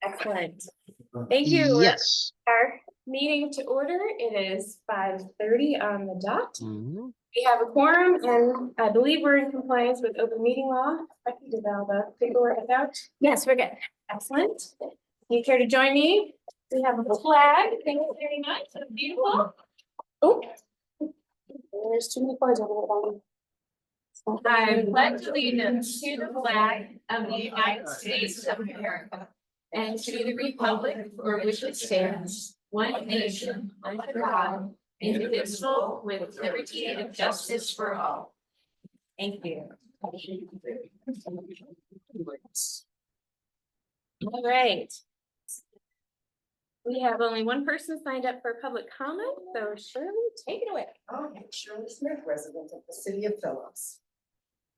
Excellent. Thank you. Yes. Our meeting to order. It is 5:30 on the dot. Mhm. We have a quorum and I believe we're in compliance with open meeting law. Becky, did all the paperwork out? Yes, we're good. Excellent. You care to join me? We have a flag. Thank you very much. It's beautiful. Oh. There's too many flags over there. I pledge allegiance to the flag of the United States of America and to the republic for which it stands, one nation, under God, indivisible, with liberty and justice for all. Thank you. All right. We have only one person signed up for public comment, so Shirley, take it away. Okay, Shirley Smith, resident of the city of Phillips.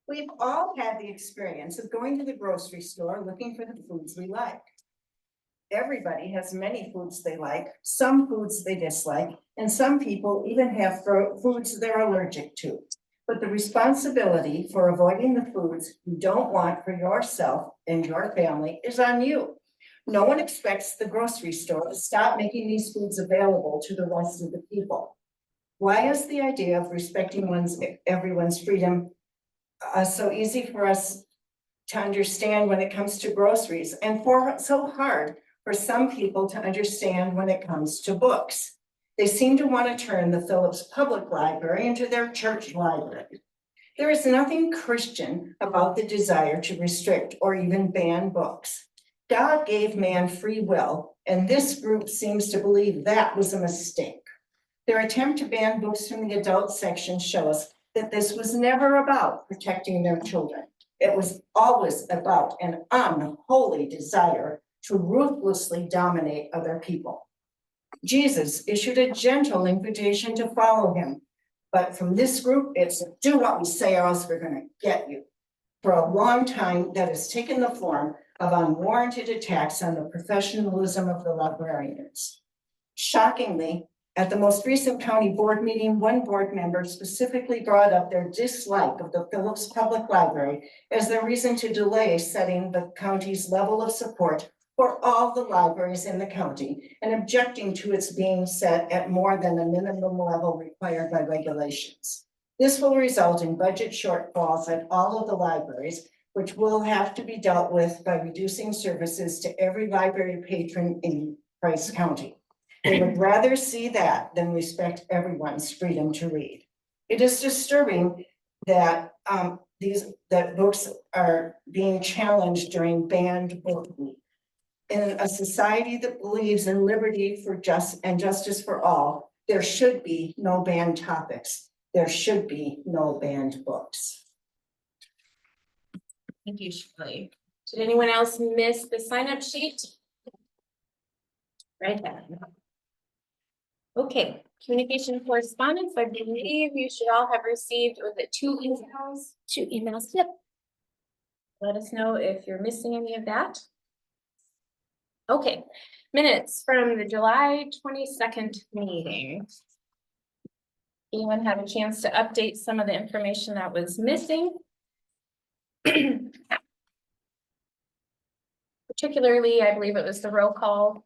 We've all had the experience of going to the grocery store looking for the foods we like. Everybody has many foods they like, some foods they dislike, and some people even have foods they're allergic to. But the responsibility for avoiding the foods you don't want for yourself and your family is on you. No one expects the grocery store to stop making these foods available to the rest of the people. Why is the idea of respecting everyone's freedom so easy for us to understand when it comes to groceries, and so hard for some people to understand when it comes to books? They seem to want to turn the Phillips Public Library into their church library. There is nothing Christian about the desire to restrict or even ban books. God gave man free will, and this group seems to believe that was a mistake. Their attempt to ban books from the adult section shows that this was never about protecting their children. It was always about an unholy desire to ruthlessly dominate other people. Jesus issued a gentle invitation to follow him, but from this group, it's do what we say or else we're going to get you. For a long time, that has taken the form of unwarranted attacks on the professionalism of the librarians. Shockingly, at the most recent county board meeting, one board member specifically brought up their dislike of the Phillips Public Library as their reason to delay setting the county's level of support for all the libraries in the county and objecting to its being set at more than the minimum level required by regulations. This will result in budget shortfalls at all of the libraries, which will have to be dealt with by reducing services to every library patron in Price County. They would rather see that than respect everyone's freedom to read. It is disturbing that that books are being challenged during banned book week. In a society that believes in liberty and justice for all, there should be no banned topics. There should be no banned books. Thank you, Shirley. Did anyone else miss the sign-up sheet? Right there. Okay, communication correspondence. I believe you should all have received, was it 2 emails? 2 emails, yep. Let us know if you're missing any of that. Okay, minutes from the July 22nd meeting. Anyone have a chance to update some of the information that was missing? Particularly, I believe it was the roll call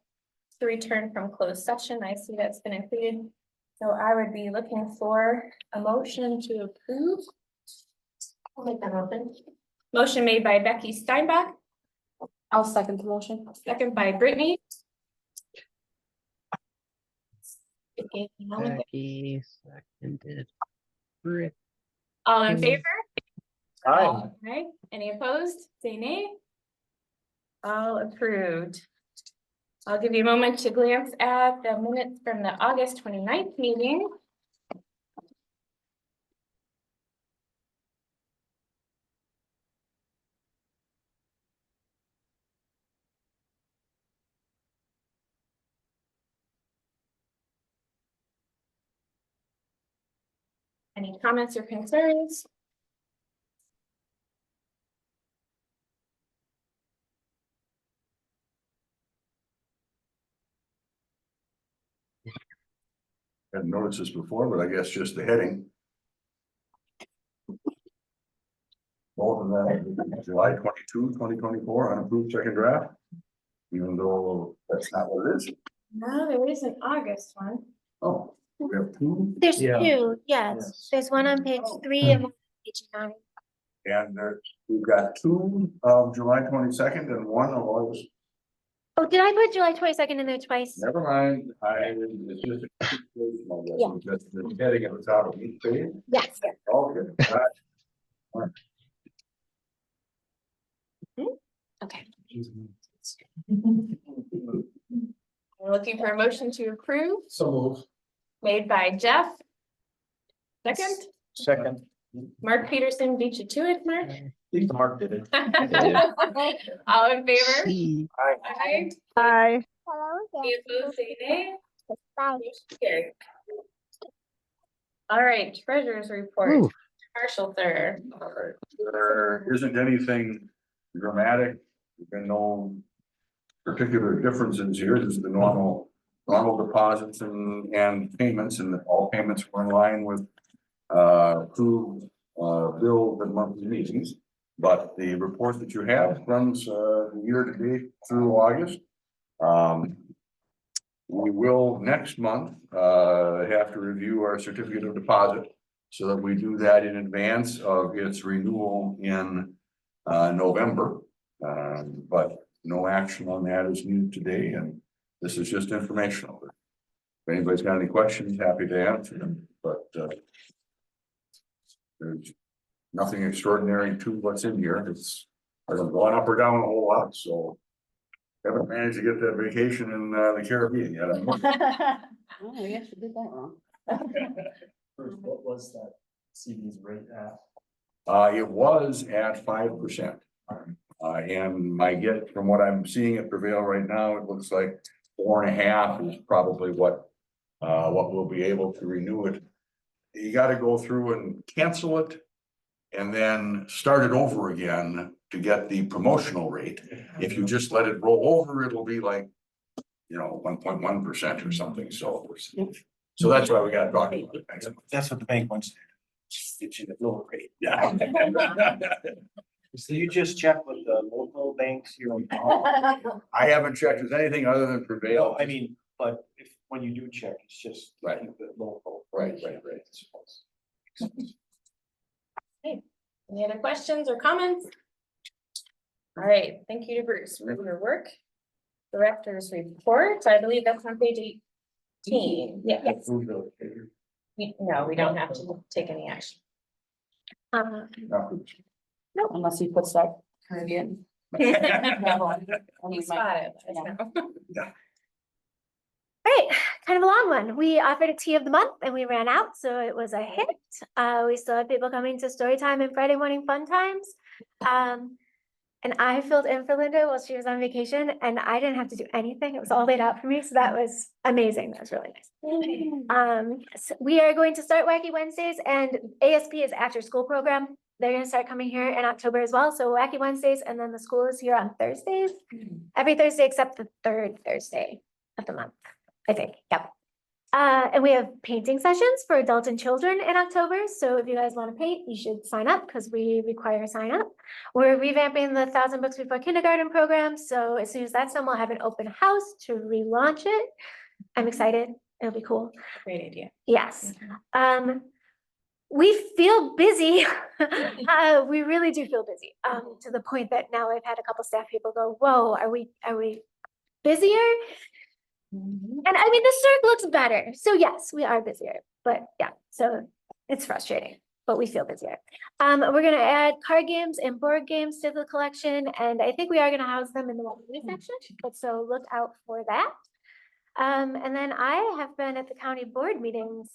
to return from closed session. I see that's been included. So I would be looking for a motion to approve. I'll make that open. Motion made by Becky Steinbach. I'll second the motion. Second by Brittany. Becky seconded. Britt. All in favor? Aye. Right. Any opposed? Say nay. All approved. I'll give you a moment to glance at the minutes from the August 29th meeting. Any comments or concerns? I hadn't noticed this before, but I guess just the heading. Both and then July 22, 2024, unapproved second draft. Even though that's not what it is. No, there is an August one. Oh, we have two, There's Yeah. two, yes. Yes. There's one on page 3 and one on page 9. and we've got two of July 22nd and one of August. Oh, did I put July 22nd in there twice? Never mind, it's just. Yeah. Just the heading at the top of each page. Yes. Okay. Okay. We're looking for a motion to approve, So move. made by Jeff. Second, Second. Mark Peterson beat you to it, Mark. Mark did it. All in favor? See. Aye. Bye. Any opposed, say nay. Motion carried. All right, treasurer's report, Ooh. Marshall third. All right, there isn't anything dramatic, there's been no particular differences here, this is the normal deposits and payments, and all payments were in line with approved bill and monthly meetings. But the report that you have runs year to date through August. We will next month have to review our certificate of deposit, so that we do that in advance of its renewal in November. But no action on that is needed today, and this is just informational. If anybody's got any questions, happy to answer them, but there's nothing extraordinary to what's in here. It's hasn't gone up or down a whole lot, so haven't managed to get that vacation in the Caribbean yet. Oh, yes, you did that wrong. First, what was that CD's rate at? It was at 5%. And my get from what I'm seeing at Prevail right now, it looks like 4.5 is probably what we'll be able to renew it. You got to go through and cancel it and then start it over again to get the promotional rate. If you just let it roll over, it'll be like, 1.1% or something. So that's why we got to talk about it. That's what the bank wants to do. Get you the lower rate. Yeah. So you just check with the local banks here in town? I haven't checked with anything other than Prevail. No, I mean, but if, when you do check, it's just. Right. The local. Right. Any other questions or comments? All right, thank you to Bruce for your work. Director's report, I believe that's on page 18. Yeah. No, we don't have to take any action. No, unless he puts that Caribbean. You Only spotted. Yeah. Right, kind of a long one. We offered a tea of the month and we ran out, so it was a hit. We still had people coming to story time and Friday morning fun times. And I filled in for Linda while she was on vacation and I didn't have to do anything. It was all laid out for me. So that was amazing. That was really nice. So we are going to start Wacky Wednesdays, and ASP is after school program. They're gonna start coming here in October as well. So Wacky Wednesdays, and then the school is here on Thursdays. Every Thursday except the third Thursday of the month, I think. Yep. And we have painting sessions for adults and children in October. So if you guys want to paint, you should sign up because we require a sign up. We're revamping the 1,000 Books Before Kindergarten program. So as soon as that's done, we'll have an open house to relaunch it. I'm excited. It'll be cool. Great idea. Yes. We feel busy. We really do feel busy. To the point that now I've had a couple staff people go, whoa, are we busier? And I mean, the circ looks better. So yes, we are busier, but yeah, so it's frustrating, but we feel busier. We're gonna add card games and board games to the collection, and I think we are gonna house them in the library section, but so look out for that. And then I have been at the county board meetings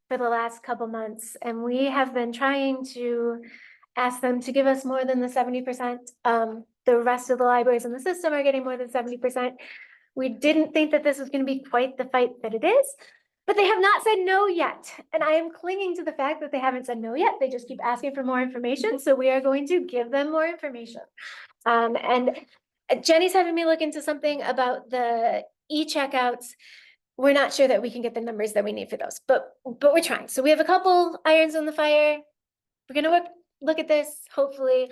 for the last couple months, and we have been trying to ask them to give us more than the 70%. The rest of the libraries in the system are getting more than 70%. We didn't think that this was going to be quite the fight that it is, but they have not said no yet. And I am clinging to the fact that they haven't said no yet. They just keep asking for more information. So we are going to give them more information. And Jenny's having me look into something about the e-checkouts. We're not sure that we can get the numbers that we need for those, but we're trying. So we have a couple irons on the fire. We're going to work look at this, hopefully.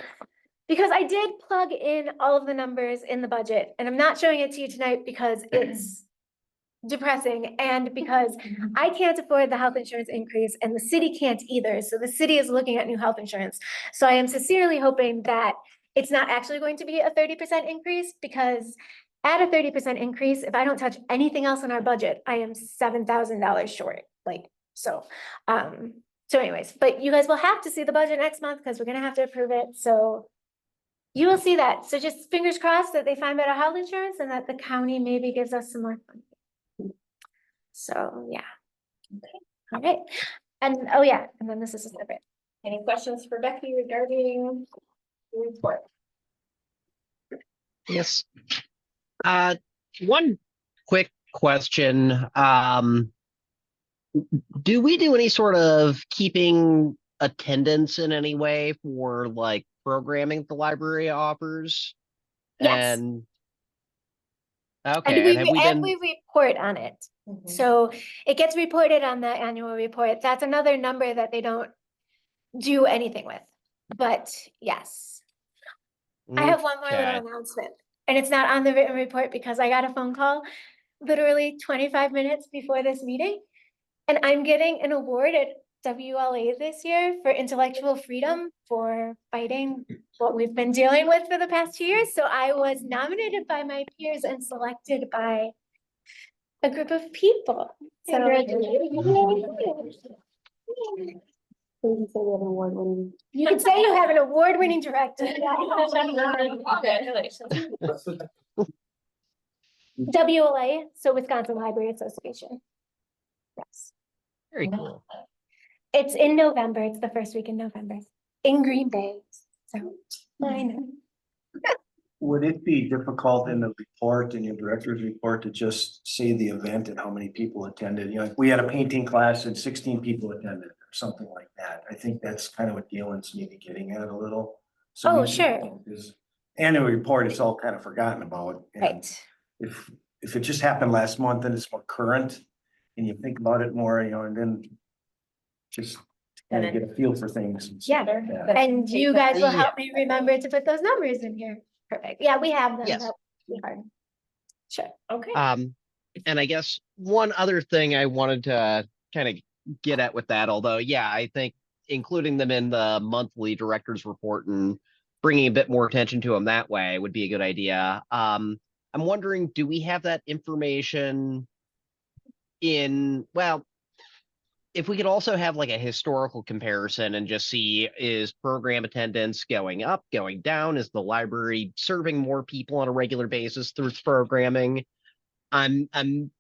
Because I did plug in all of the numbers in the budget, and I'm not showing it to you tonight because it's depressing and because I can't afford the health insurance increase and the city can't either. So the city is looking at new health insurance. So I am sincerely hoping that it's not actually going to be a 30% increase, because at a 30% increase, if I don't touch anything else in our budget, I am $7,000 short. So anyways, but you guys will have to see the budget next month because we're gonna have to approve it. So you will see that. So just fingers crossed that they find better health insurance and that the county maybe gives us some more funding. So, yeah. Okay. All right. And, oh yeah, and then this is a separate. Any questions for Becky regarding the report? Yes. One quick question. Do we do any sort of keeping attendance in any way for like programming the library offers? Yes. And And okay, and have we been, we report on it. So it gets reported on the annual report. That's another number that they don't do anything with. But yes, I have one more Okay. little announcement. And it's not on the written report because I got a phone call literally 25 minutes before this meeting. And I'm getting an award at WLA this year for intellectual freedom for fighting what we've been dealing with for the past 2 years. So I was nominated by my peers and selected by a group of people. So you can say you have an award-winning director. Congratulations. WLA, so Wisconsin Library Association. Yes. very cool. It's in November. It's the first week in November in Green Bay. So I know. Would it be difficult in the report, in your director's report, to just say the event and how many people attended? You know, like we had a painting class and 16 people attended or something like that. I think that's kind of what Galen's maybe getting at a little. So Oh, we- sure. This annual report is all kind of forgotten about. and Right. If it just happened last month, then it's more current and you think about it more, you know, and then just kind of get a feel for things. and stuff Yeah. like that. And you guys will help me remember to put those numbers in here. Perfect. Yeah, we have them. Yes. That would be hard. Sure. Okay. And I guess one other thing I wanted to kind of get at with that, although, yeah, I think including them in the monthly director's report and bringing a bit more attention to them that way would be a good idea. I'm wondering, do we have that information well, if we could also have like a historical comparison and just see, is program attendance going up, going down? Is the library serving more people on a regular basis through its programming? I'm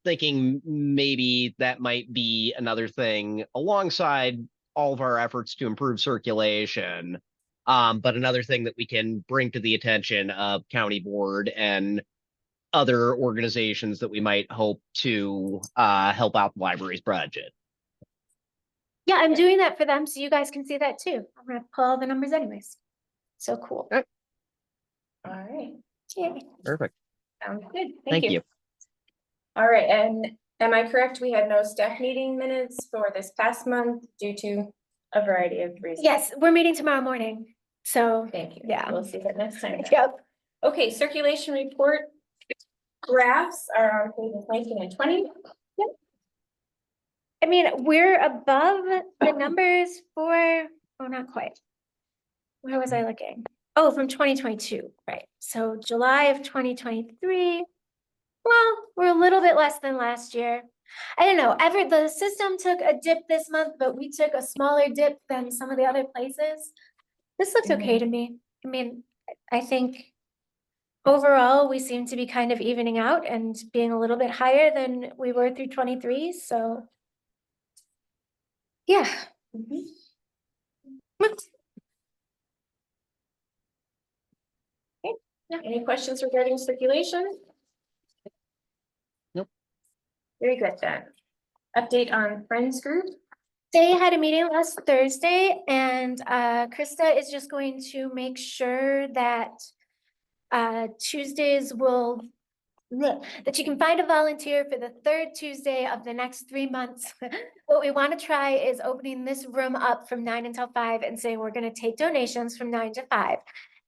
thinking maybe that might be another thing alongside all of our efforts to improve circulation. But another thing that we can bring to the attention of county board and other organizations that we might hope to help out the library's budget. Yeah, I'm doing that for them so you guys can see that too. I'm gonna pull all the numbers anyways. So cool. Okay. All right. Yay. Perfect. Sounds good. Thank you. All right, and am I correct? We had no staff meeting minutes for this past month due to a variety of reasons. Yes, we're meeting tomorrow morning. So, Thank you. Yeah. We'll see that next time. yep. Okay, circulation report. Graphs are on pages 19 and 20. I mean, we're above the numbers for, oh, not quite. Where was I looking? Oh, from 2022, right? So July of 2023. Well, we're a little bit less than last year. I don't know, the system took a dip this month, but we took a smaller dip than some of the other places. This looks okay to me. I mean, I think overall, we seem to be kind of evening out and being a little bit higher than we were through 23, so. Yeah. Any questions regarding circulation? Nope. Very good then. Update on Friends Group. They had a meeting last Thursday and Krista is just going to make sure that Tuesdays will that you can find a volunteer for the third Tuesday of the next 3 months. What we want to try is opening this room up from 9 until 5 and saying we're going to take donations from 9 to 5.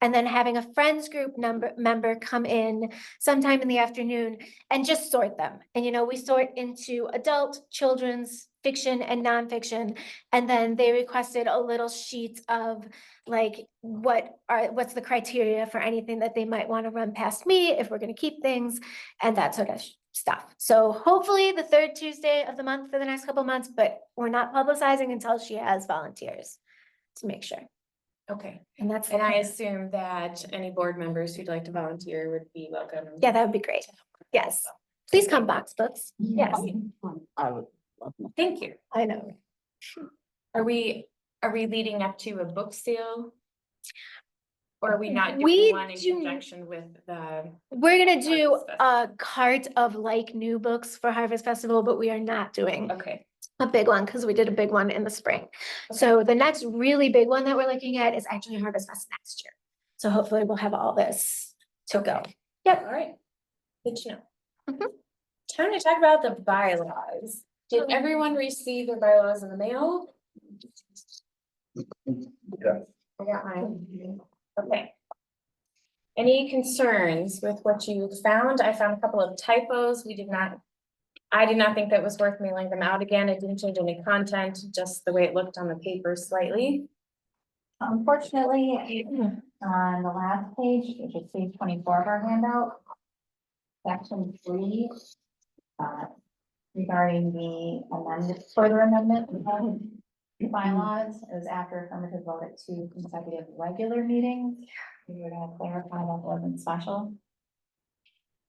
And then having a friends group member come in sometime in the afternoon and just sort them. And we sort into adult, children's, fiction and nonfiction. And then they requested a little sheet of like, what's the criteria for anything that they might want to run past me, if we're going to keep things and that sort of stuff. So hopefully the third Tuesday of the month for the next couple months, but we're not publicizing until she has volunteers to make sure. Okay, And that's, and I assume that any board members who'd like to volunteer would be welcome. yeah, that would be great. Yes. Please come, box books. Yes, I would love that. Thank you. I know. Are we leading up to a book sale? Or are we not We doing one in do- conjunction with the, We're gonna do Harvest a cart of like new books for Harvest Festival, but we are not doing okay, a big one because we did a big one in the spring. So the next really big one that we're looking at is actually Harvest Fest next year. So hopefully we'll have all this to go. Yep. all right. Good to know. Mhm. Time to talk about the bylaws. Did everyone receive their bylaws in the mail? Yeah. I got mine. Okay. Any concerns with what you found? I found a couple of typos. I did not think that was worth mailing them out again. It didn't change any content, just the way it looked on the paper slightly. Unfortunately, on the last page, which is page 24 of our handout, section 3, regarding the further amendment of the bylaws, it was after affirmative vote at 2 consecutive regular meetings. We were gonna clarify that wasn't special.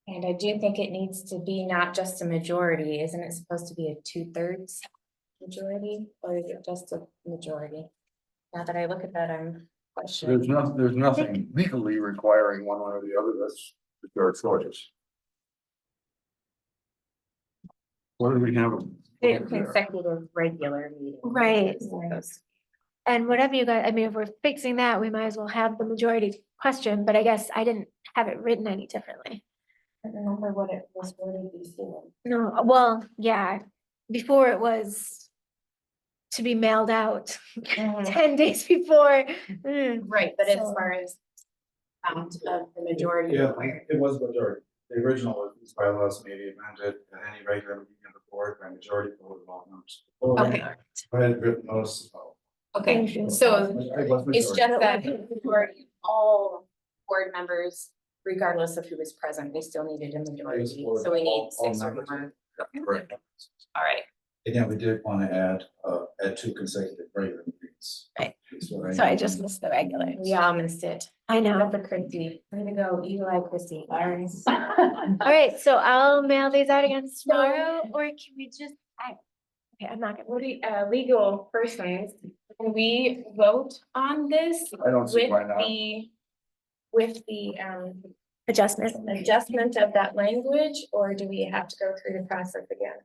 And I do think it needs to be not just a majority. Isn't it supposed to be a 2/3 majority, or is it just a majority? Now that I look at that, I'm questioning. There's nothing legally requiring one way or the other, that's their choice. What do we have? Consecutive regular meetings. Right. It's supposed to And whatever you guys, I mean, if we're fixing that, we might as well have the majority question, but I guess I didn't have it written any differently. I don't remember what it was worded before. No, well, yeah, before it was to be mailed out Mhm. 10 days before. Right, but as So- far as of the majority. Yeah, required. it was majority. The original was these bylaws may be amended at any regular meeting of the board by majority vote of all members. Okay. I had written those. Okay, Thank you. so It was it's majority. just that majority, all board members, regardless of who was present, they still needed a majority, so we need All 6 or members. more. Correct. All right, Again, we did want to add 2 consecutive regular meetings. Right. So So I just missed the regular. we all missed it. I know. That's a Christie. Way to go, Eli, Christie. Sorry. All right, so I'll mail these out again tomorrow, or can we just, okay, I'm not gonna. What do you, legal persons, can we vote on this I don't see with why not. the Adjustment. adjustment of that language, or do we have to go through the process again?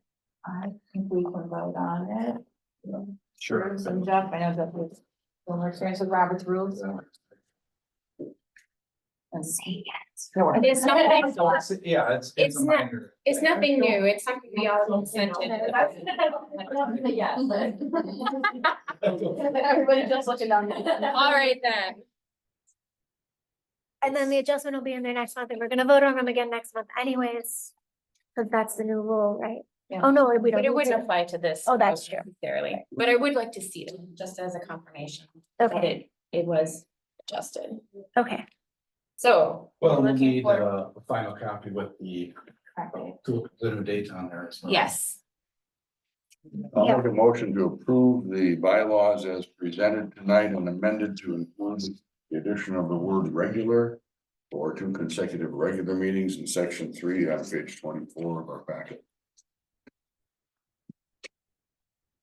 I think we can vote on it. Sure. Bruce and Jeff, I know that was more experience with Robert's rules. And see. It's not, Yeah, It's it's a not- minor. it's nothing new, it's something we all consented. Yeah. Everybody just looking down. All right then, And then the adjustment will be in there next month, and we're gonna vote on them again next month anyways. Cause that's the new rule, right? Yeah. Oh, no, we don't. but it need wouldn't to. apply to this. Oh, that's vote necessarily, but I would like to see it, just as a confirmation, that Okay, it was adjusted. okay. So. Well, we looking need for- a final copy with the new date on there as well. Yes, I'll make a motion to approve the bylaws as presented tonight and amended to include the addition of the word regular for 2 consecutive regular meetings in section 3 on page 24 of our packet.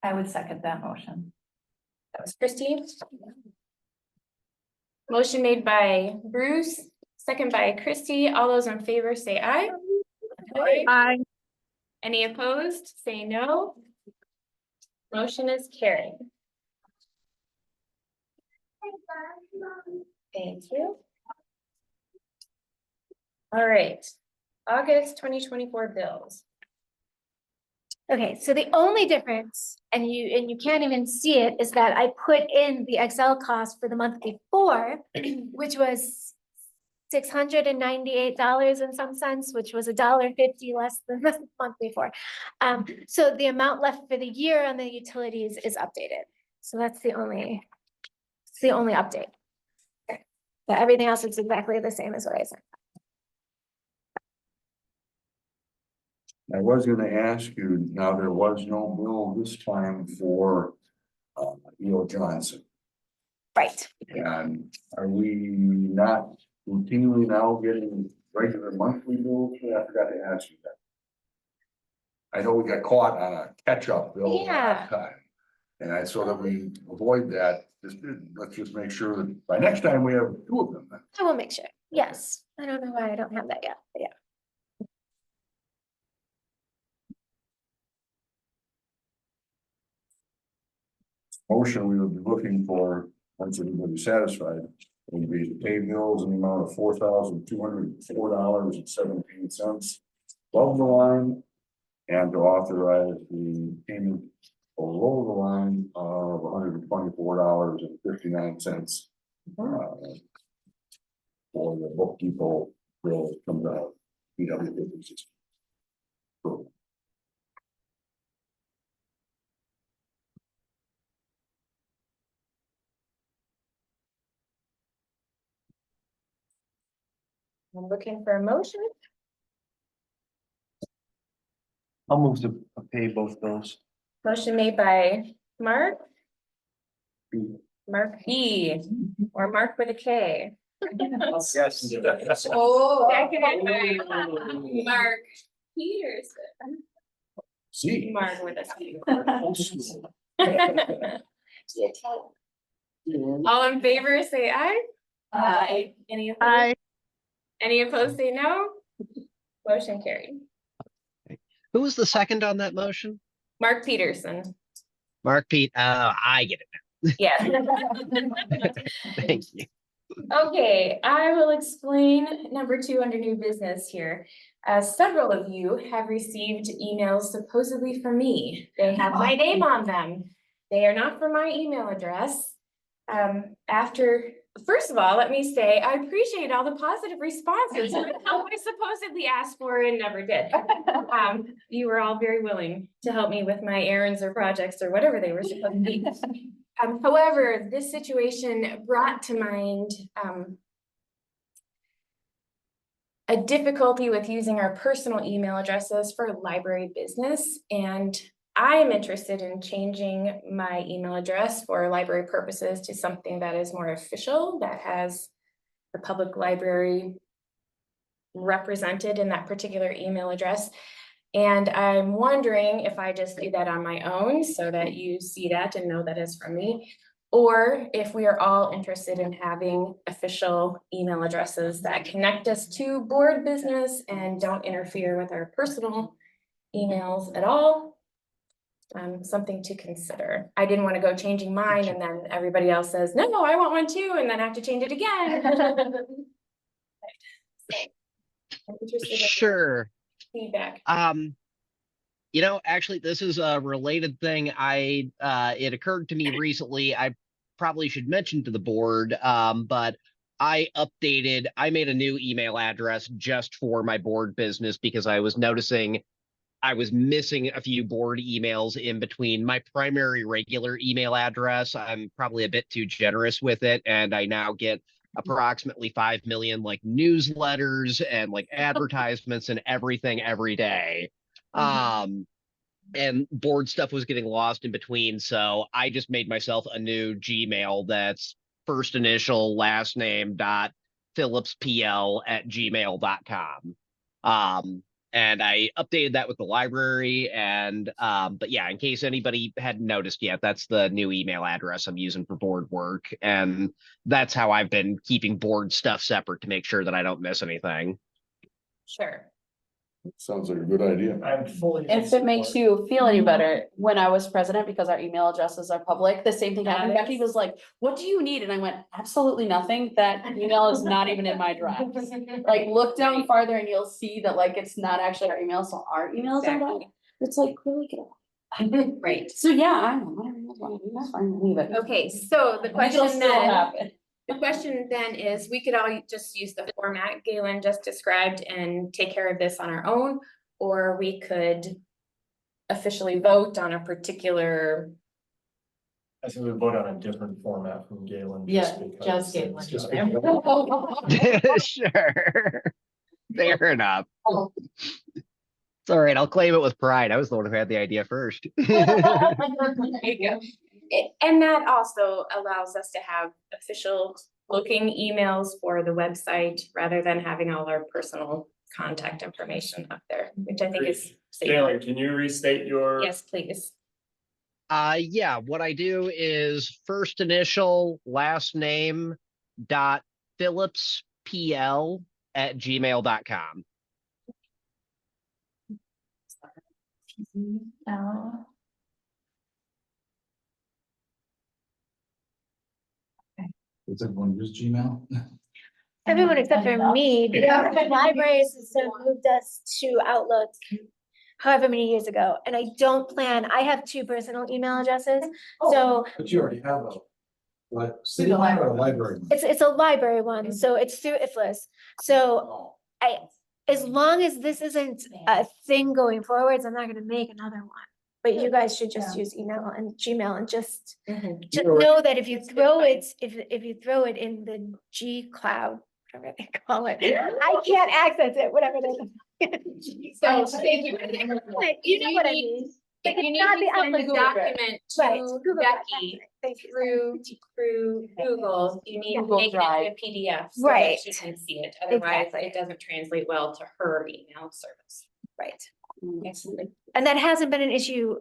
I would second that motion. that was Christine. Motion made by Bruce, second by Christie. All those in favor say aye. Aye. Any opposed, say no. Motion is carried. Thank you. All right, August 2024 bills. Okay, so the only difference, and you can't even see it, is that I put in the Excel cost for the month before, which was $698 in some sense, which was $1.50 less than the month before. So the amount left for the year on the utilities is updated. So that's the only update. Okay. But everything else is exactly the same as what I said. I was gonna ask you, now there was no bill this time for E.O. Johnson. Right. And are we not routinely now getting regular monthly bills? I forgot to ask you that. I know we got caught on a catch-up bill Yeah. last time. And so that we avoid that, let's just make sure that by next time we have two of them then. I will make sure. Yes. I don't know why I don't have that yet, but yeah. Motion we would be looking for, once everybody's satisfied, would be to pay bills in the amount of $4,204.17 above the line. And to authorize the payment below the line of $124.59. For the book depot bill that comes out. PW56. I'm looking for a motion. I'll move to pay both those. Motion made by Mark. Mark B, or Mark with a K. Yes. Oh. Seconded by Mark Peterson. See. Mark with a C. All in favor, say aye. Aye. Any opposed? Any opposed, say no. Motion carried. Who was the second on that motion? Mark Peterson. Mark Pete. I get it Yes. now. Thank you. Okay, I will explain number 2 under new business here. Several of you have received emails supposedly from me. They have my name on them. They are not from my email address. First of all, let me say, I appreciate all the positive responses for the help I supposedly asked for and never did. You were all very willing to help me with my errands or projects or whatever they were supposed to be. However, this situation brought to mind a difficulty with using our personal email addresses for library business, and I am interested in changing my email address for library purposes to something that is more official, that has the public library represented in that particular email address. And I'm wondering if I just do that on my own so that you see that and know that it's from me, or if we are all interested in having official email addresses that connect us to board business and don't interfere with our personal emails at all. Something to consider. I didn't want to go changing mine and then everybody else says, no, I want one too, and then I have to change it again. I'm interested in Sure. feedback. Actually, this is a related thing. It occurred to me recently, I probably should mention to the board, but I made a new email address just for my board business because I was noticing I was missing a few board emails in between my primary regular email address. I'm probably a bit too generous with it, and I now get approximately 5 million like newsletters and like advertisements and everything every day. And board stuff was getting lost in between, so I just made myself a new Gmail that's first initial last name dot phillipspl@gmail.com. And I updated that with the library, and but yeah, in case anybody hadn't noticed yet, that's the new email address I'm using for board work, and that's how I've been keeping board stuff separate to make sure that I don't miss anything. Sure. Sounds like a good idea. I'm fully. If it makes you feel any better, when I was president, because our email addresses are public, the same thing happened. Becky was like, what do you need? And I went, absolutely nothing. That email is not even in my drafts. Like, look down farther and you'll see that like, it's not actually our email, so our emails are that. It's like, really get off. Right. So yeah, I don't know, whatever you guys want to do, that's fine, leave it. Okay, so the It'll question still then, happen. the question then is, we could all just use the format Galen just described and take care of this on our own, or we could officially vote on a particular. I think we vote on a different format from Galen. Yeah, because just Galen. it's just- Sure. Fair enough. It's all right. I'll claim it with pride. I was the one who had the idea first. There you go. And that also allows us to have official looking emails for the website rather than having all our personal contact information up there, which I think is safer. Galen, can you restate your? Yes, please. Yeah, what I do is first initial, last name, Phillips PL@gmail.com. Does everyone use Gmail? Everyone except for me, because the library system moved us to Outlook however many years ago, and I don't plan, I have 2 personal email addresses, so But you already have a, what, city one or a library? one? it's a library one, so it's through IFLS. So Oh, as long as this isn't a thing going forwards, I'm not gonna make another one. But you guys should just use email and Gmail and just know that if you throw it, if you throw it in the G cloud, whatever they call it, I can't access it, whatever they. So thank you. You know what I mean? If you need Not the to send a Outlook document Right, to Google Drive, Becky thank you. through Google, you need to Google make it Drive. into a PDF. So Right. that she can see it, otherwise Exactly. it doesn't translate well to her email service. Right. Excellent. And that hasn't been an issue,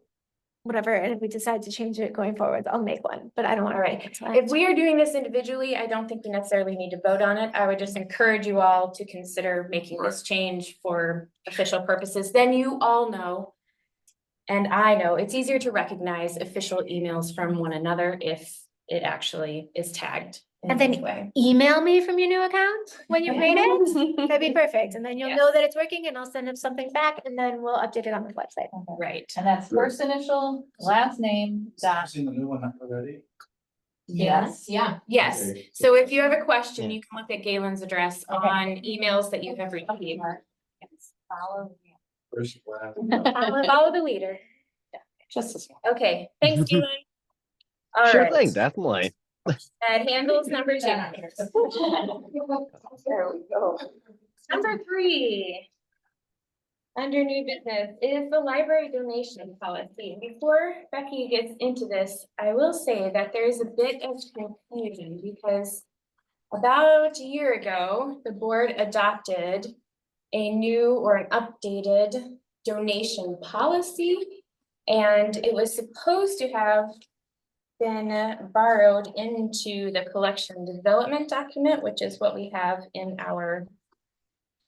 whatever, and if we decide to change it going forward, I'll make one, but I don't want to Alright. make it tonight. If we are doing this individually, I don't think we necessarily need to vote on it. I would just encourage you all to consider making this change for official purposes. Then you all know. And I know it's easier to recognize official emails from one another if it actually is tagged in And this then way. email me from your new account when you create it, that'd be perfect, and then you'll know Yes. that it's working, and I'll send them something back, and then we'll update it on the website. Right. And that's first initial, last name, I've seen the new one already. yes, yeah. Yes, Okay. so if you have a question, Yeah. you can look at Galen's address Okay. on emails that you have received. Follow. First, last. Follow the leader. Just this one. Okay, thanks, Galen. All Sure right. thing, definitely. That handles number 2. There we go. Number 3. Under new business is the library donation policy. Before Becky gets into this, I will say that there is a bit of confusion because about a year ago, the board adopted a new or an updated donation policy. And it was supposed to have been borrowed into the collection development document, which is what we have in our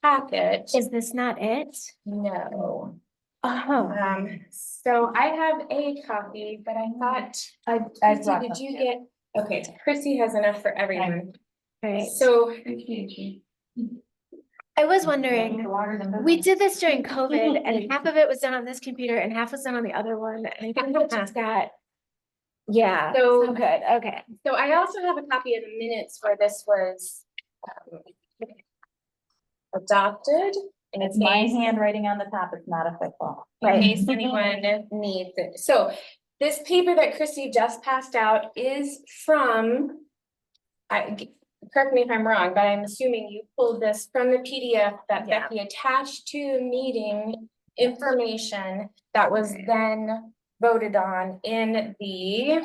packet. Is this not it? No. Oh, So I have a copy, but I thought, Chrissy, did you get, okay, Chrissy has enough for everyone. right. So I was wondering, we did this during COVID, and half of it was done on this computer and half was done on the other one, and I think it just got. Yeah, So- so good, okay. So I also have a copy of the minutes where this was adopted. And it's my handwriting on the top, it's not official. In case anyone needs it. So this paper that Chrissy just passed out is from, correct me if I'm wrong, but I'm assuming you pulled this from the PDF that Yeah. Becky attached to the meeting information that was then voted on in the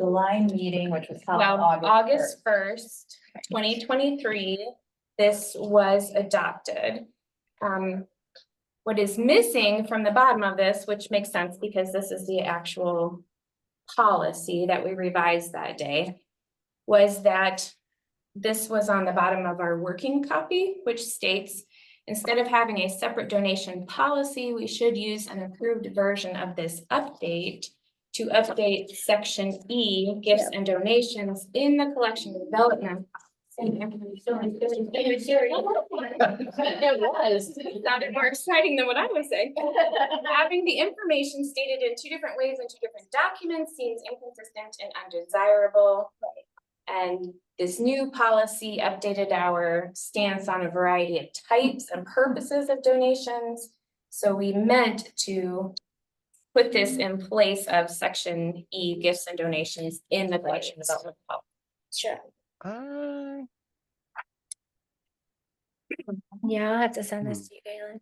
July meeting, which was held well, August August 1st, 2023, this was adopted. What is missing from the bottom of this, which makes sense because this is the actual policy that we revised that day, was that this was on the bottom of our working copy, which states instead of having a separate donation policy, we should use an improved version of this update to update section E, gifts and donations in the collection development. It was. It sounded more exciting than what I was saying. Having the information stated in two different ways in two different documents seems inconsistent and undesirable. And this new policy updated our stance on a variety of types and purposes of donations. So we meant to put this in place of section E, gifts and donations in the collection development policy. Sure. Uh, Yeah, I'll have to send this to you, Galen.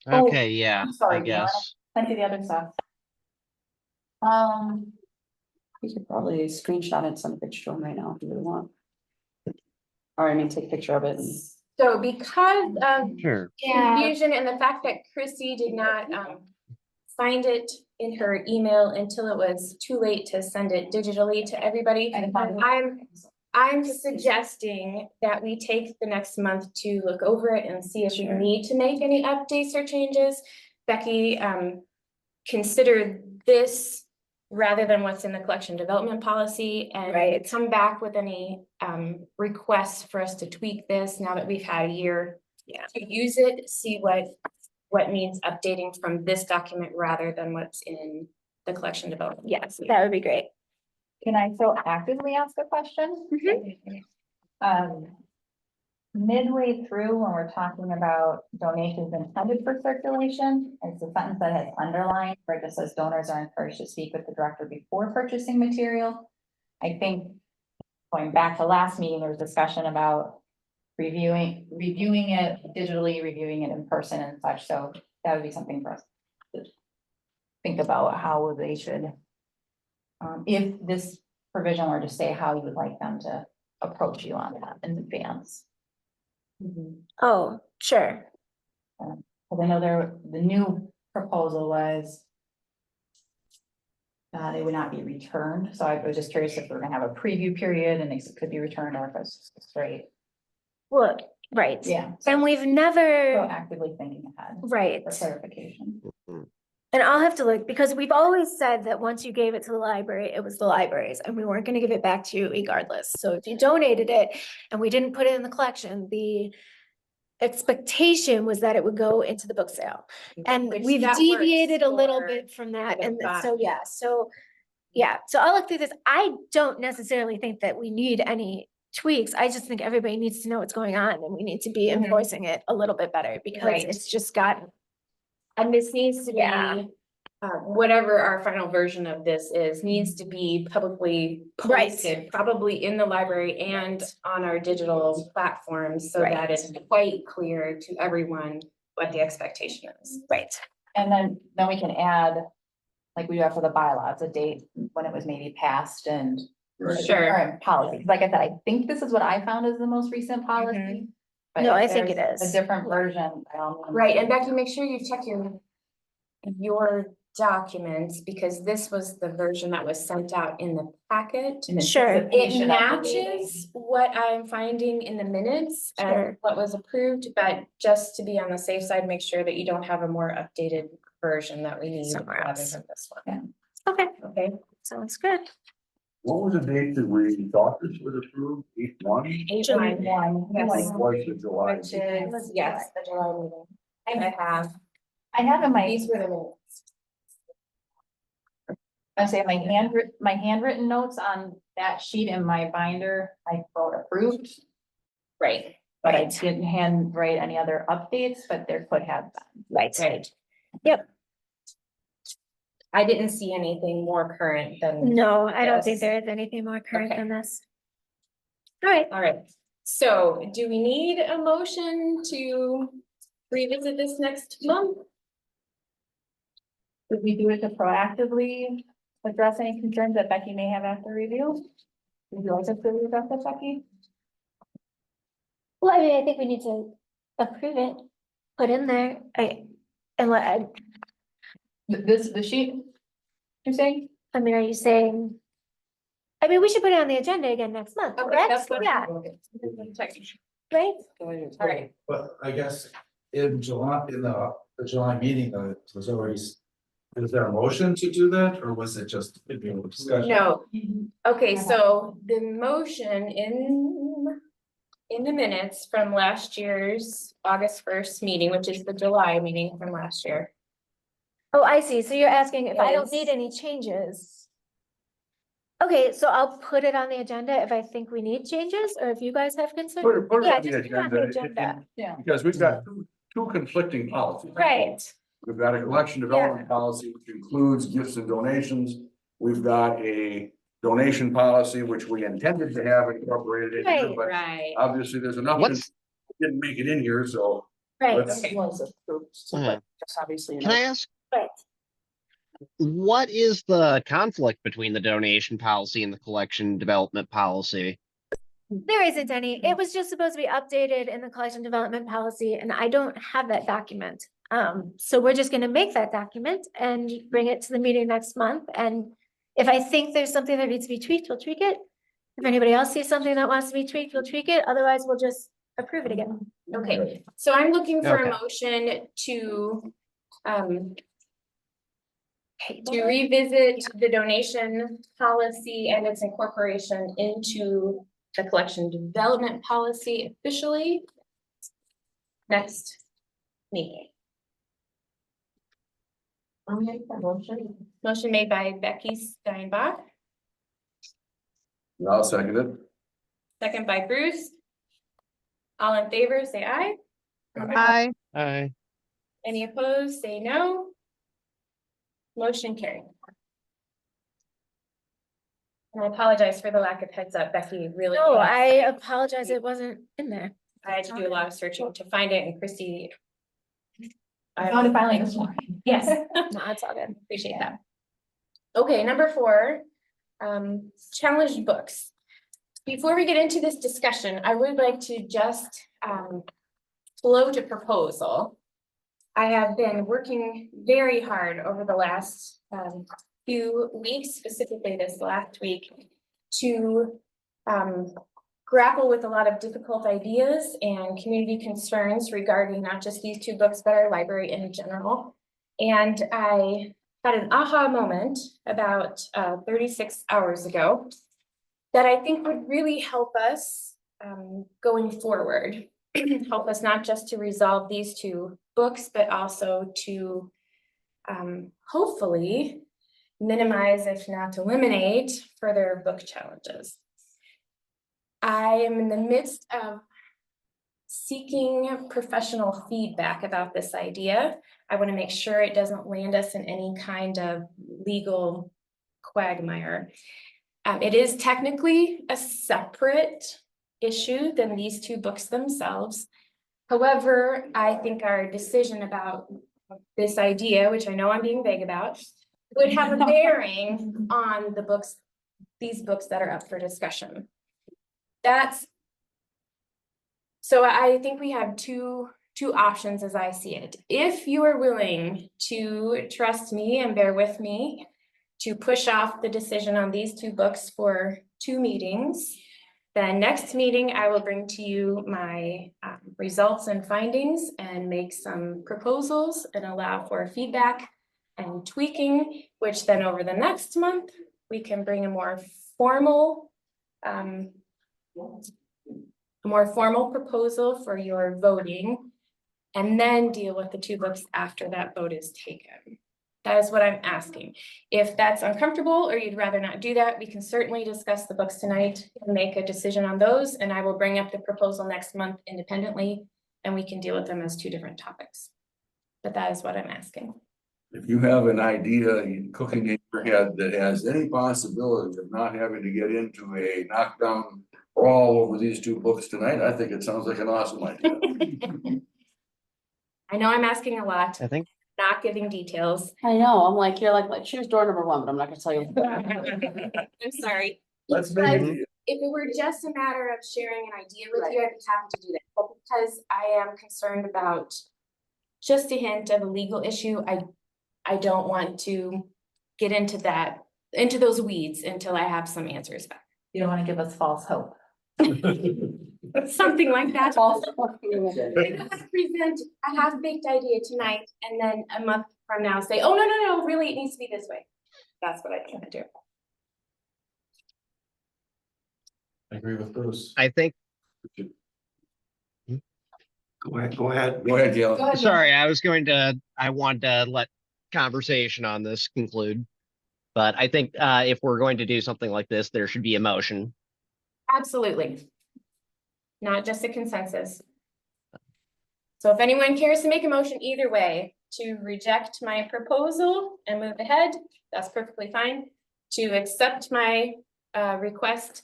Oh, okay, yeah, I'm sorry, I Galen. guess. Send you the other stuff. You could probably screenshot it and send a picture to them right now if you really want. Or I mean, take a picture of it and. So because of Sure. confusion and the fact that Chrissy did not find it in her email until it was too late to send it digitally to everybody, I'm suggesting that we take the next month to look over it and see if we need to make any updates or changes. Becky, consider this rather than what's in the collection development policy and come back with any requests for us to tweak this now that we've had a year to use it, see what needs updating from this document rather than what's in the collection development. Yes, that would be great. Can I so actively ask a question? Midway through, when we're talking about donations intended for circulation, it's a sentence that has underlined where it just says donors are encouraged to speak with the director before purchasing material. I think going back to last meeting, there was discussion about reviewing it digitally, reviewing it in person and such. So that would be something for us to think about how they should. If this provision were to say how you would like them to approach you on that in advance. Oh, sure. Cause I know the new proposal was they would not be returned. So I was just curious if we're gonna have a preview period and they could be returned or if it's straight. Well, right. Yeah. And we've never, Proactively thinking ahead right. for clarification. And I'll have to look, because we've always said that once you gave it to the library, it was the library's and we weren't gonna give it back to you regardless. So if you donated it and we didn't put it in the collection, the expectation was that it would go into the book sale. And Which we've that deviated a works little for bit from that. the And thought. so I'll look through this. I don't necessarily think that we need any tweaks. I just think everybody needs to know what's going on and we need to be Mhm. enforcing it a little bit better because Right. it's just gotten. And this needs to be, Yeah. whatever our final version of this is, needs to be publicly Right. posted, probably in the library and on our digital platforms, so Right. that it's quite clear to everyone what the expectation is. Right. And then we can add, like we do after the bylaws, a date when it was maybe passed and. Right. Sure. Current policy. Like I said, I think this is what I found is the most recent policy. But No, if I think it there's is. A different version. by all means. Right, and Becky, make sure you check your documents, because this was the version that was sent out in the packet. In Sure. It It anticipation of the meeting. matches what I'm finding in the minutes Sure. and what was approved, but just to be on the safe side, make sure that you don't have a more updated version that we need Somewhere rather else. than this one. Yeah. Okay, Okay, sounds good. What was the date that we thought this was approved? 8/1? 8/1, One. Yes. Was the July? which is, yes, the July meeting. I have in my, These were the minutes. I say my handwritten notes on that sheet in my binder, I wrote approved. Right, But I didn't handwrite any other updates, but there could have been. Right. right. Yep. I didn't see anything more current than. No, I don't think Yes. there is anything more current Okay. than this. All right. All right, so do we need a motion to revisit this next month? Would we do it to proactively address any concerns that Becky may have after review? Would you like us to address that, Becky? Well, I mean, I think we need to approve it, put in there, The sheet, you're saying? I mean, are you saying? I mean, we should put it on the agenda again next month, Okay, correct? that's what. Yeah, right? All right. But I guess in July, in the July meeting, was already, is there a motion to do that, or was it just a discussion? No, okay, so the motion in the minutes from last year's August 1st meeting, which is the July meeting from last year. Oh, I see. So you're asking if I don't Yes. need any changes. Okay, so I'll put it on the agenda if I think we need changes, or if you guys have concerns. Put it Yeah, on the just put it on the agenda, agenda. Yeah. because we've got two conflicting policies. Right, We've got a collection development policy, which includes gifts and donations. We've got a donation policy, which we intended to have incorporated in here, Right. but right. obviously there's enough that What's, didn't make it in here, so. Right, let's- Okay. Was approved, so, Mhm. but just obviously. can I ask, right. what is the conflict between the donation policy and the collection development policy? There isn't any. It was just supposed to be updated in the collection development policy, and I don't have that document. So we're just gonna make that document and bring it to the meeting next month, and if I think there's something that needs to be tweaked, we'll tweak it. If anybody else sees something that wants to be tweaked, we'll tweak it, otherwise we'll just approve it again. Okay, so I'm looking for a Okay. motion to revisit the donation policy and its incorporation into the collection development policy officially next meeting. I'll make that motion. Motion made by Becky Steinbach, I'll second it. second by Bruce. All in favor, say aye. Aye. Any opposed, say no. Motion carried. And I apologize for the lack of heads up, Becky, really. No, was- I apologize, it wasn't in there. I had to do a lot of searching to find it, and Christy. I found it finally this morning. Yes, No, it's all good. appreciate that. Okay, number 4, challenged books. Before we get into this discussion, I would like to just float a proposal. I have been working very hard over the last few weeks, specifically this last week, to grapple with a lot of difficult ideas and community concerns regarding not just these 2 books, but our library in general. And I had an aha moment about 36 hours ago that I think would really help us going forward. Help us not just to resolve these 2 books, but also to hopefully minimize, if not eliminate, further book challenges. I am in the midst of seeking professional feedback about this idea. I want to make sure it doesn't land us in any kind of legal quagmire. It is technically a separate issue than these 2 books themselves. However, I think our decision about this idea, which I know I'm being vague about, would have a bearing on the books, these books that are up for discussion. So I think we have two options as I see it. If you are willing to trust me and bear with me to push off the decision on these 2 books for 2 meetings, then next meeting I will bring to you my results and findings and make some proposals and allow for feedback and tweaking, which then over the next month, we can bring a more formal proposal for your voting, and then deal with the 2 books after that vote is taken. That is what I'm asking. If that's uncomfortable or you'd rather not do that, we can certainly discuss the books tonight and make a decision on those, and I will bring up the proposal next month independently, and we can deal with them as 2 different topics. But that is what I'm asking. If you have an idea cooking in your head that has any possibility of not having to get into a knockdown brawl over these 2 books tonight, I think it sounds like an awesome idea. I know I'm asking a lot, I think, not giving details. I know, I'm like, you're like, choose door number 1, but I'm not gonna tell you. I'm sorry. Let's make it. If it were just a matter of sharing an idea with you, I'd be happy to do that. But because I am concerned about just a hint of a legal issue, I don't want to get into those weeds until I have some answers back. You don't want to give us false hope. Something like that. False. I don't have to present a half-baked idea tonight and then a month from now say, oh, no, really, it needs to be this way. That's what I try to do. I agree with Bruce. I think, Go ahead, go ahead. Go ahead, Gail. sorry, I wanted to let conversation on this conclude. But I think if we're going to do something like this, there should be a motion. Absolutely. Not just a consensus. So if anyone cares to make a motion either way, to reject my proposal and move ahead, that's perfectly fine. To accept my request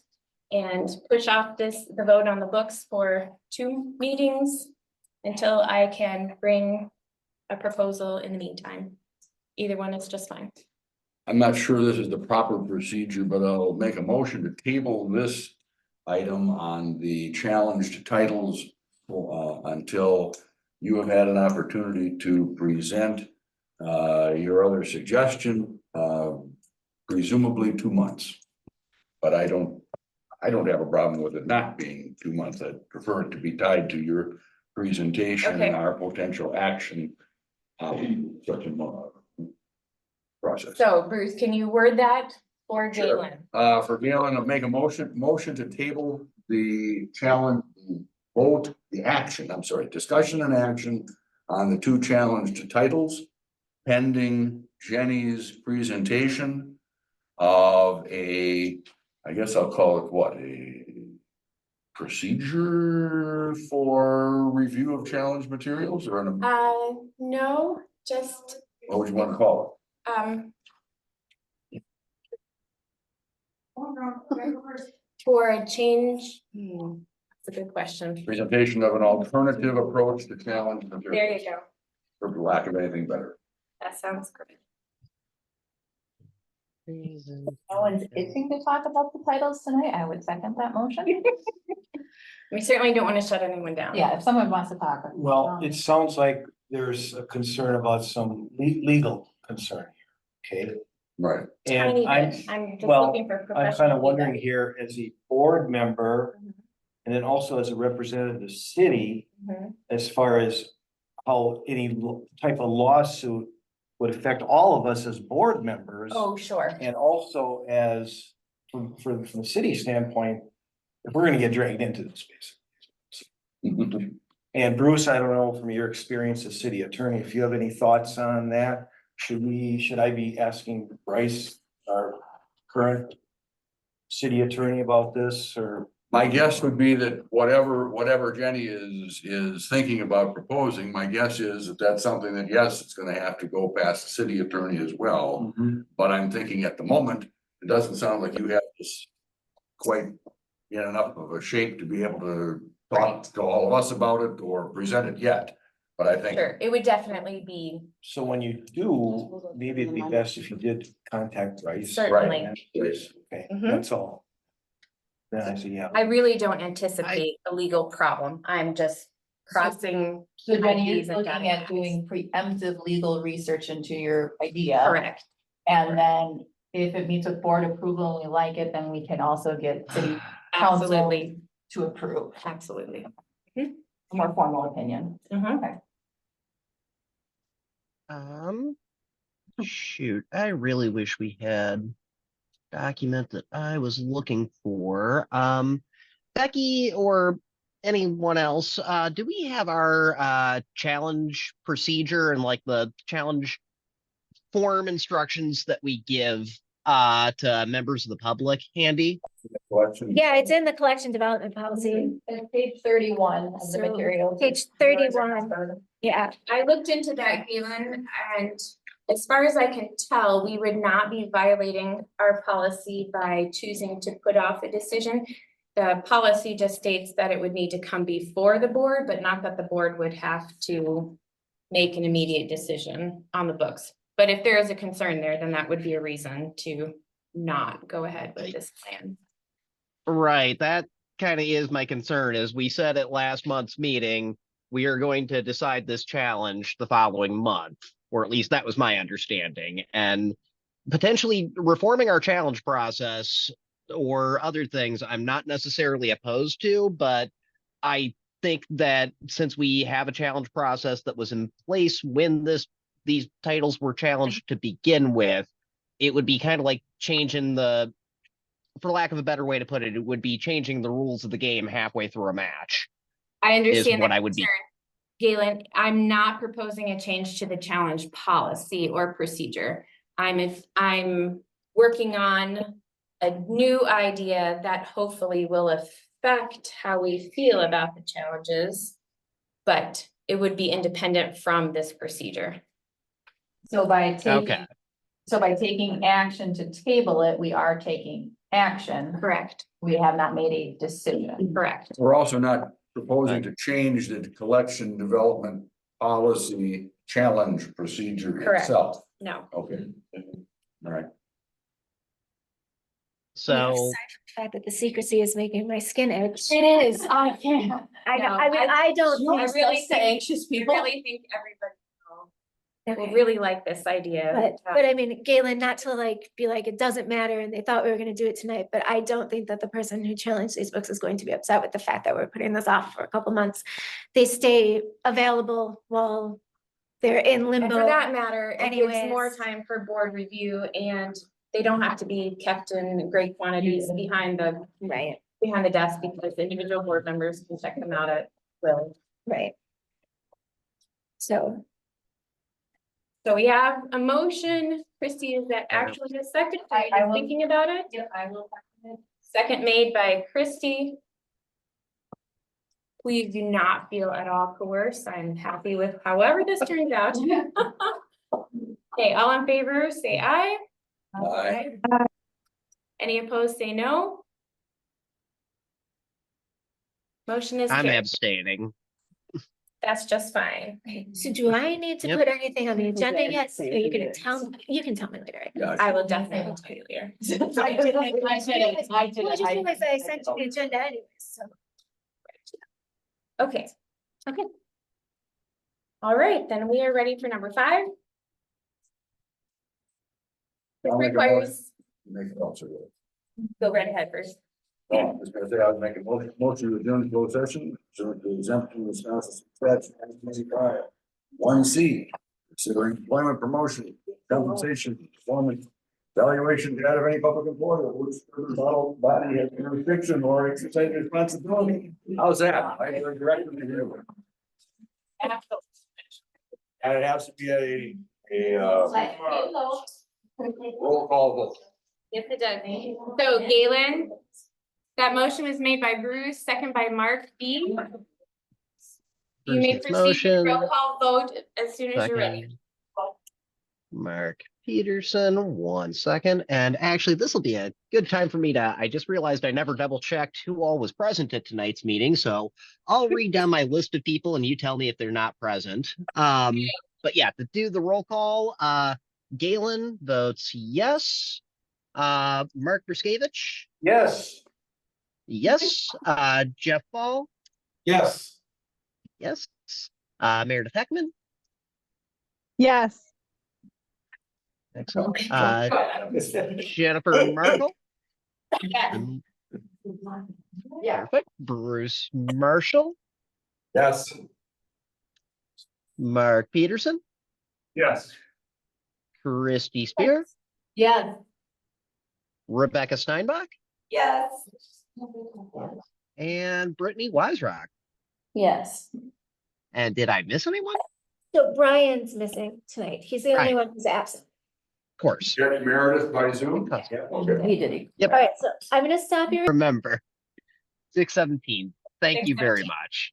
and push off the vote on the books for 2 meetings until I can bring a proposal in the meantime. Either one is just fine. I'm not sure this is the proper procedure, but I'll make a motion to table this item on the challenged titles until you have had an opportunity to present your other suggestion, presumably 2 months. But I don't have a problem with it not being 2 months. I'd prefer it to be tied to your presentation Okay. and our potential action such a process. So Bruce, can you word that for Sure. Galen? For Galen, I'll make a motion to table the challenge, vote, the action, I'm sorry, discussion and action on the 2 challenged titles pending Jenny's presentation of I guess I'll call it what, a procedure for review of challenge materials or No, just what would you want to call for a change. That's a good question. it? Presentation of an alternative approach to challenge materials. There you go. For lack of anything better. That sounds great. No one's itching to talk about the titles tonight. I would second that motion. We certainly don't want to shut anyone down. Yeah, if someone wants to talk. Well, it sounds like there's a concern about some legal concern here, okay? Right. Tiny And bit. I'm just well, looking for I'm professional kind of wondering feedback. here as a board member Mhm. and then also as a representative of the city, Mhm. as far as how any type of lawsuit would affect all of us as board members. Oh, sure. And also as, from the city standpoint, if we're gonna get dragged into this basically. And Bruce, I don't know from your experience as city attorney, if you have any thoughts on that, should I be asking Bryce, our current city attorney, about this, or? My guess would be that whatever Jenny is thinking about proposing, my guess is that that's something that, yes, it's gonna have to go past the city attorney as well. But I'm thinking at the moment, it doesn't sound like you have this quite in enough of a shape to be able to talk to all of us about it or present it yet. But I think. Sure, it would definitely be, So when you do, maybe it'd be best if you did contact Bryce. certainly. Yes. Okay, Mhm. that's all. Then I say, yeah. I really don't anticipate a legal problem. I'm just crossing. So Jenny I's is and looking dotting at I's. doing preemptive legal research into your idea. Correct. And then if it meets with board approval and we like it, then we can also get city council Absolutely, to approve absolutely. a more formal opinion. Mhm. Shoot, I really wish we had document that I was looking for. Becky or anyone else, do we have our challenge procedure and like the challenge form instructions that we give to members of the public handy? Collection. Yeah, it's in the collection development policy, It's page 31 of the So, material. page 31. Yeah. I looked into that, Galen, and as far as I can tell, we would not be violating our policy by choosing to put off a decision. The policy just states that it would need to come before the board, but not that the board would have to make an immediate decision on the books. But if there is a concern there, then that would be a reason to not go ahead with this plan. Right, that kind of is my concern. As we said at last month's meeting, we are going to decide this challenge the following month, or at least that was my understanding. And potentially reforming our challenge process or other things I'm not necessarily opposed to, but I think that since we have a challenge process that was in place when these titles were challenged to begin with, it would be kind of like changing the, for lack of a better way to put it, it would be changing the rules of the game halfway through a match. I Is understand what that I would be. concern. Galen, I'm not proposing a change to the challenge policy or procedure. I'm working on a new idea that hopefully will affect how we feel about the challenges, but it would be independent from this procedure. So by taking, Okay. so by taking action to table it, we are taking action. Correct, We have not made a decision. correct. We're also not proposing to change the collection development policy challenge procedure Correct. itself. No. Okay. All right. So Aside from the fact that the secrecy is making my skin itch. It is, I can't. I know, No, I mean, I don't. You I think- really the anxious I people. really think everybody will Okay. really like this idea. But I mean, Galen, not to like be like, it doesn't matter, and they thought we were gonna do it tonight, but I don't think that the person who challenged these books is going to be upset with the fact that we're putting this off for a couple months. They stay available while they're in And limbo. for that matter, it gives more anyways. time for board review and they don't have to be kept in great quantities behind Right, the desk because individual board members can check them out at will. right. So, So we have a motion, Christie, is that actually a second? Are I you will- thinking about it? Yep, I will. Second made by Christie. Please do not feel at all coerced. I'm happy with however this turns out. Okay, all in favor, say aye. Aye. Any opposed, say no. Motion is I'm carried. abstaining. That's just fine. so do I need to Yep. put anything on the agenda yet? So you can tell me later. Yeah. I will definitely tell you later. I did it, Well, I just realized I sent you the agenda anyways, so. Okay, okay. All right, then we are ready for number 5. This I'll make a requires, Make it also. go right ahead first. Oh, I was gonna say, I would make a motion to adjourn closed session, so to exempt from Wisconsin statute 1925. 1C, considering employment promotion, compensation, performance, evaluation data of any public employee or which body has jurisdiction or exercise responsibility. How's that? I directed to you. And it has to be a roll call vote. Yes, it does. So Galen, that motion was made by Bruce, second by Mark B. You may Bruce's proceed with the roll motion. call vote as soon as you're ready. Second. Mark Peterson, 1 second. And actually, this will be a good time for me to, I just realized I never double checked who all was present at tonight's meeting. So I'll read down my list of people and you tell me if they're not present. But yeah, to do the roll call, Galen votes yes. Mark Bruskevich, Yes. yes. Jeff Ball, Yes. yes. Meredith Heckman, Yes. excellent. Jennifer Markle, Yeah. perfect. Bruce Marshall, Yes. Mark Peterson, Yes. Christy Spear, Yes. Rebecca Steinbach, Yes. and Brittany Weisrock. Yes. And did I miss anyone? So Brian's missing tonight. He's the only Right. one who's absent. Of course. Get Meredith by Zoom? Because- Yeah, okay. He did it. Yep. All right, so I'm gonna stop you. Remember, 617. Thank you very 6:17. much.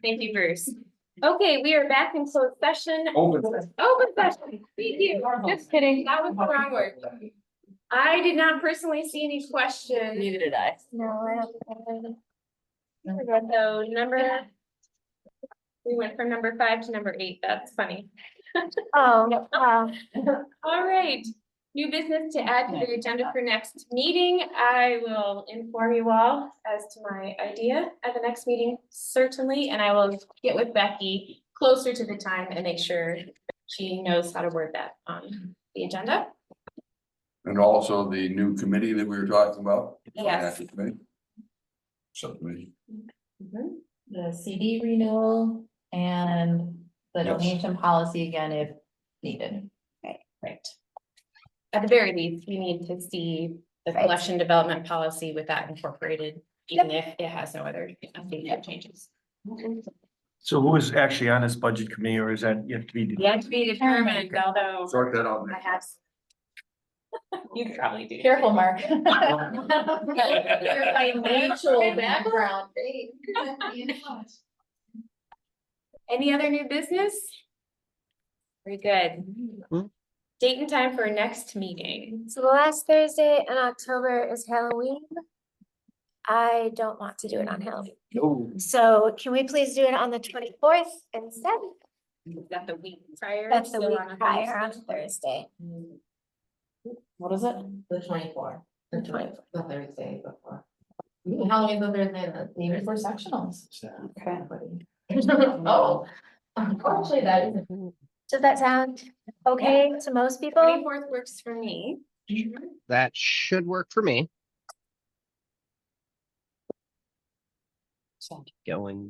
Thank you, Bruce. Okay, we are back in closed session. Open. Open session. Thank you. Just kidding. That was the wrong word. I did not personally see any questions. Neither did I. No, I don't think I did. So we went from number 5 to number 8. That's funny. Oh, wow. All right. New business to add to the agenda for next meeting. I will inform you all as to my idea at the next meeting, certainly, and I will get with Becky closer to the time and make sure she knows how to word that on the agenda. And also the new committee that we were talking about. Yes. Financial committee. Subcommittee. The CD renewal and the Yes. donation policy again if needed. Right. At the very least, we need to see the Right. collection development policy with that incorporated, even if it has no other updates or changes. So who is actually on this budget committee, or is that yet to be? Yet to be determined, although Sort that out. I have. You could probably do. Careful, Mark. Your financial background. Any other new business? Very good. Hmm. Date and time for our next meeting. So the last Thursday in October is Halloween. I don't want to do it on Halloween. No. So can we please do it on the 24th instead? Is that the week prior? That's the So week on a prior on Thursday? Thursday. What is it? The 24th, the 24th, the Thursday before. Halloween, the Thursday, the day before sectionals. Okay. Oh, unfortunately, that is. Does that sound okay to most people? 24th works for me. That should work for me. Going.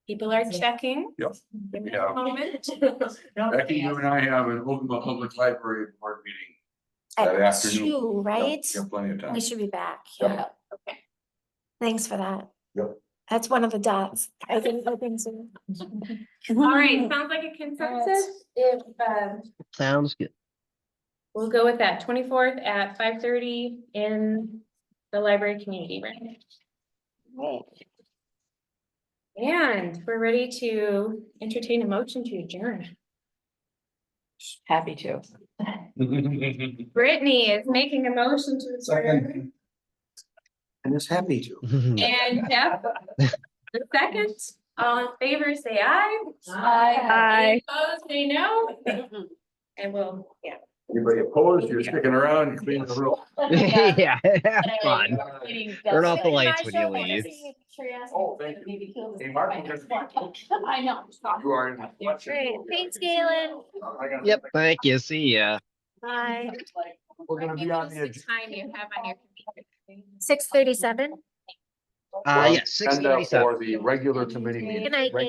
People are checking. Yep. Give me Yeah. a moment. Becky, you and I have an open public library board meeting. That At afternoon. 2, right? Yeah, plenty of time. We should be back. Yep. Yeah. Okay. Thanks for that. Yep. That's one of the dots. I think so. All right, sounds like a consensus. If, Sounds good. we'll go with that 24th at 5:30 in the library community room. Right. And we're ready to entertain a motion to adjourn. Happy to. Brittany is making a motion to adjourn. And it's happy to. And Jeff, the second, all in favor, say aye. Aye. Opposed, say no. And we'll, yeah. Anybody opposed? You're sticking around, you're cleaning the room. Yeah, have fun. Turn off the lights when you leave. Oh, thank you. Hey, Mark, we're just- I know. You are in. Great. Thanks, Galen. Yep, thank you. See ya. Bye. We're gonna be on the. What's the time you have on your computer? 6:37. Yes, Agenda 6:37. For the regular committee meeting. Good night, Galen.